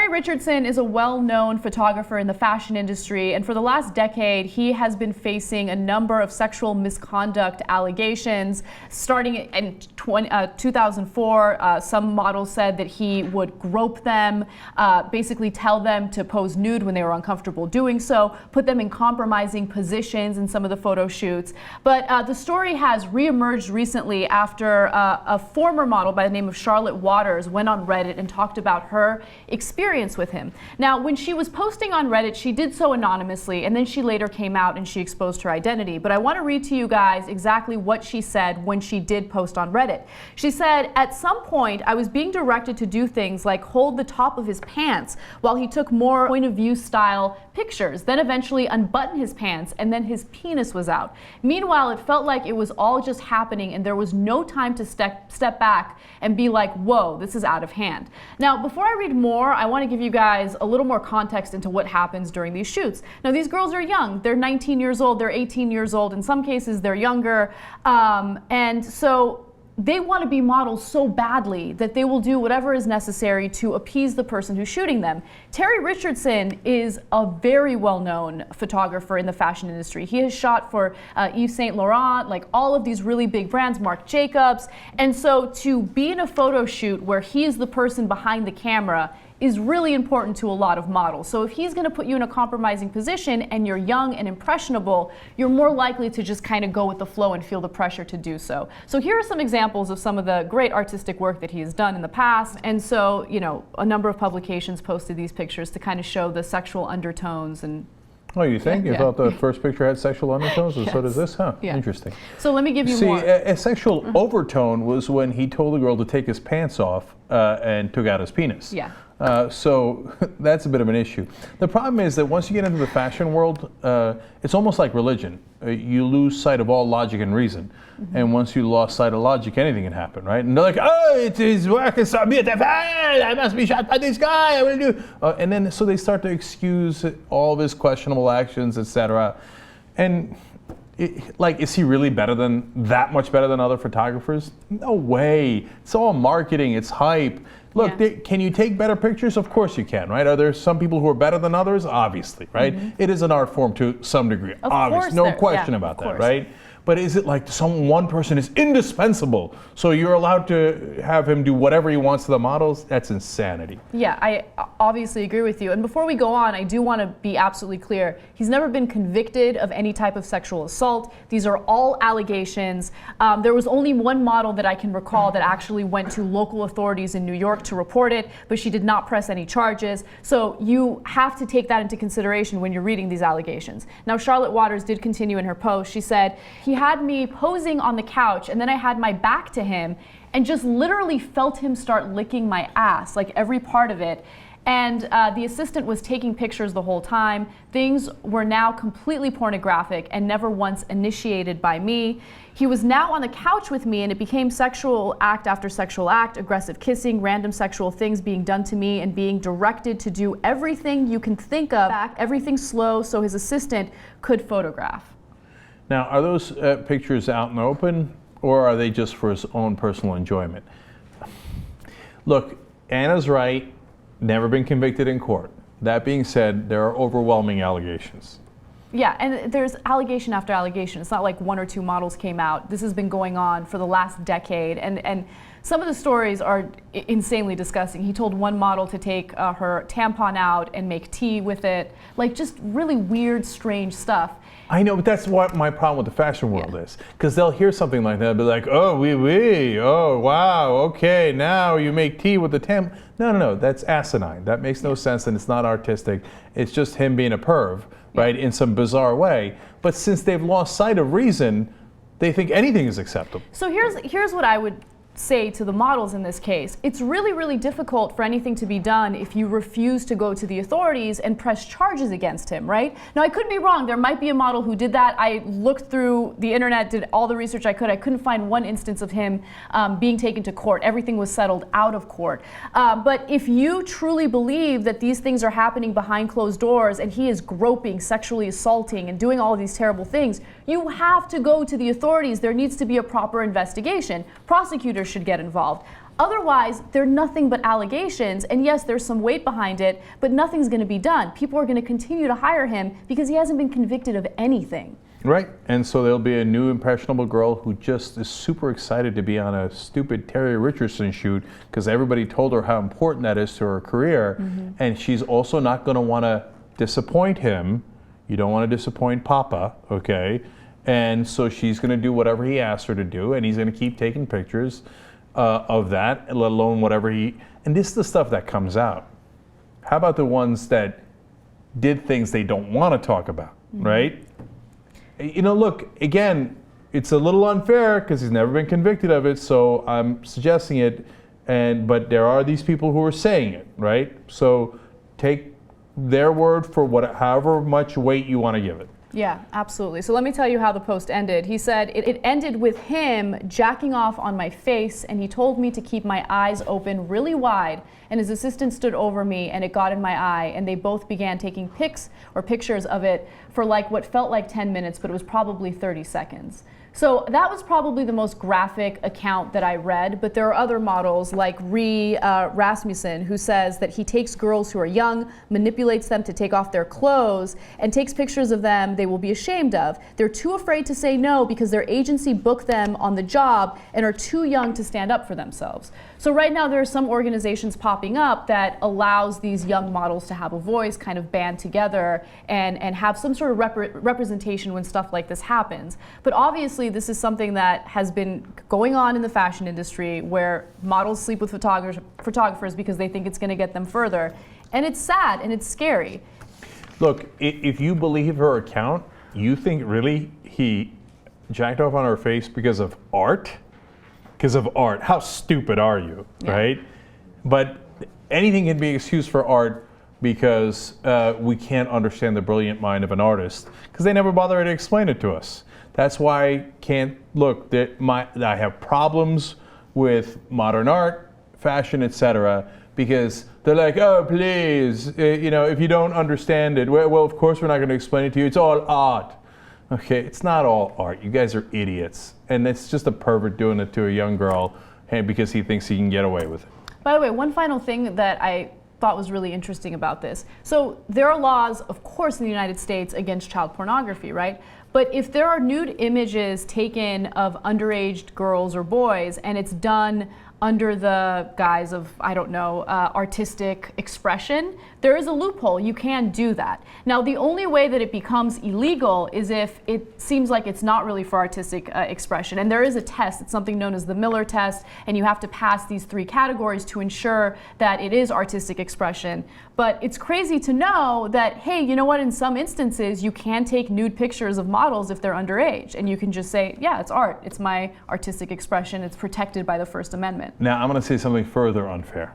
Terry Richardson is a well-known photographer in the fashion industry, and for the last decade, he has been facing a number of sexual misconduct allegations. Starting in 2004, some models said that he would grope them, basically tell them to pose nude when they were uncomfortable doing so, put them in compromising positions in some of the photo shoots. But the story has reemerged recently after a former model by the name of Charlotte Waters went on Reddit and talked about her experience with him. Now, when she was posting on Reddit, she did so anonymously, and then she later came out and she exposed her identity. But I want to read to you guys exactly what she said when she did post on Reddit. She said, "At some point, I was being directed to do things like hold the top of his pants while he took more point of view style pictures, then eventually unbutton his pants, and then his penis was out. Meanwhile, it felt like it was all just happening and there was no time to step back and be like, whoa, this is out of hand." Now, before I read more, I want to give you guys a little more context into what happens during these shoots. Now, these girls are young. They're 19 years old, they're 18 years old. In some cases, they're younger. And so they want to be models so badly that they will do whatever is necessary to appease the person who's shooting them. Terry Richardson is a very well-known photographer in the fashion industry. He has shot for Yves Saint Laurent, like all of these really big brands, Marc Jacobs. And so to be in a photo shoot where he is the person behind the camera is really important to a lot of models. So if he's going to put you in a compromising position and you're young and impressionable, you're more likely to just kind of go with the flow and feel the pressure to do so. So here are some examples of some of the great artistic work that he has done in the past. And so, you know, a number of publications posted these pictures to kind of show the sexual undertones. And oh, you think? You thought the first picture had sexual undertones, and so does this? Huh, interesting. So let me give you more. See, a sexual overtone was when he told the girl to take his pants off and took out his penis. Yeah. So that's a bit of an issue. The problem is that once you get into the fashion world, it's almost like religion. You lose sight of all logic and reason. And once you lost sight of logic, anything can happen, right? And they're like, oh, it is work is so beautiful. I must be shot by this guy. I will do. And then so they start to excuse all of his questionable actions, etc. And like, is he really that much better than other photographers? No way. It's all marketing. It's hype. Look, can you take better pictures? Of course you can, right? Are there some people who are better than others? Obviously, right? It is an art form to some degree. Obviously, no question about that, right? But is it like one person is indispensable, so you're allowed to have him do whatever he wants to the models? That's insanity. Yeah, I obviously agree with you. And before we go on, I do want to be absolutely clear. He's never been convicted of any type of sexual assault. These are all allegations. There was only one model that I can recall that actually went to local authorities in New York to report it, but she did not press any charges. So you have to take that into consideration when you're reading these allegations. Now, Charlotte Waters did continue in her post. She said, "He had me posing on the couch, and then I had my back to him and just literally felt him start licking my ass, like every part of it. And the assistant was taking pictures the whole time. Things were now completely pornographic and never once initiated by me. He was now on the couch with me, and it became sexual act after sexual act, aggressive kissing, random sexual things being done to me, and being directed to do everything you can think of, everything slow so his assistant could photograph." Now, are those pictures out in the open, or are they just for his own personal enjoyment? Look, Anna's right, never been convicted in court. That being said, there are overwhelming allegations. Yeah, and there's allegation after allegation. It's not like one or two models came out. This has been going on for the last decade, and some of the stories are insanely disgusting. He told one model to take her tampon out and make tea with it, like just really weird, strange stuff. I know, but that's what my problem with the fashion world is. Because they'll hear something like that and be like, oh, oh, wow, okay, now you make tea with the tampon. No, that's asinine. That makes no sense, and it's not artistic. It's just him being a perv, right, in some bizarre way. But since they've lost sight of reason, they think anything is acceptable. So here's what I would say to the models in this case. It's really, really difficult for anything to be done if you refuse to go to the authorities and press charges against him, right? Now, I could be wrong. There might be a model who did that. I looked through the internet, did all the research I could. I couldn't find one instance of him being taken to court. Everything was settled out of court. But if you truly believe that these things are happening behind closed doors and he is groping, sexually assaulting, and doing all of these terrible things, you have to go to the authorities. There needs to be a proper investigation. Prosecutors should get involved. Otherwise, they're nothing but allegations. And yes, there's some weight behind it, but nothing's going to be done. People are going to continue to hire him because he hasn't been convicted of anything. Right, and so there'll be a new impressionable girl who just is super excited to be on a stupid Terry Richardson shoot because everybody told her how important that is to her career, and she's also not going to want to disappoint him. You don't want to disappoint Papa, okay? And so she's going to do whatever he asks her to do, and he's going to keep taking pictures of that, let alone whatever he... And this is the stuff that comes out. How about the ones that did things they don't want to talk about, right? You know, look, again, it's a little unfair because he's never been convicted of it, so I'm suggesting it, but there are these people who are saying it, right? So take their word for however much weight you want to give it. Yeah, absolutely. So let me tell you how the post ended. He said, it ended with him jacking off on my face, and he told me to keep my eyes open really wide, and his assistant stood over me and it got in my eye, and they both began taking pictures of it for like what felt like 10 minutes, but it was probably 30 seconds. So that was probably the most graphic account that I read, but there are other models like Rasmussen, who says that he takes girls who are young, manipulates them to take off their clothes, and takes pictures of them they will be ashamed of. They're too afraid to say no because their agency booked them on the job and are too young to stand up for themselves. So right now there are some organizations popping up that allows these young models to have a voice, kind of band together and have some sort of representation when stuff like this happens. But obviously this is something that has been going on in the fashion industry where models sleep with photographers because they think it's going to get them further. And it's sad and it's scary. Look, if you believe her account, you think really he jacked off on her face because of art? Because of art. How stupid are you, right? But anything can be excused for art because we can't understand the brilliant mind of an artist because they never bother to explain it to us. That's why I can't look. I have problems with modern art, fashion, etc. Because they're like, oh, please, you know, if you don't understand it, well, of course we're not going to explain it to you. It's all art. Okay, it's not all art. You guys are idiots. And it's just a pervert doing it to a young girl because he thinks he can get away with it. By the way, one final thing that I thought was really interesting about this. So there are laws, of course, in the United States against child pornography, right? But if there are nude images taken of underage girls or boys and it's done under the guise of, I don't know, artistic expression, there is a loophole. You can do that. Now, the only way that it becomes illegal is if it seems like it's not really for artistic expression. And there is a test. It's something known as the Miller test, and you have to pass these 3 categories to ensure that it is artistic expression. But it's crazy to know that, hey, you know what, in some instances, you can take nude pictures of models if they're underage, and you can just say, yeah, it's art. It's my artistic expression. It's protected by the First Amendment. Now, I'm going to say something further unfair.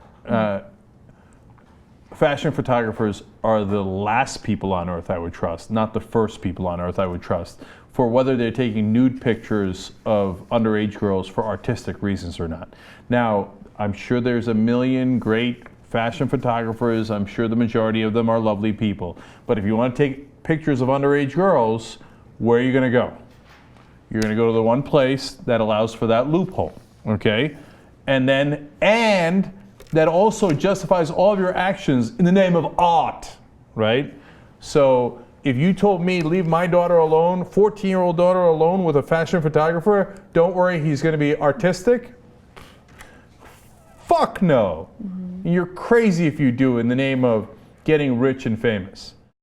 Fashion photographers are the last people on earth I would trust, not the first people on earth I would trust, for whether they're taking nude pictures of underage girls for artistic reasons or not. Now, I'm sure there's a million great fashion photographers. I'm sure the majority of them are lovely people. But if you want to take pictures of underage girls, where are you going to go? You're going to go to the one place that allows for that loophole, okay? And that also justifies all of your actions in the name of art, right? So if you told me leave my daughter alone, 14-year-old daughter alone with a fashion photographer, don't worry, he's going to be artistic. Fuck no. You're crazy if you do in the name of getting rich and famous.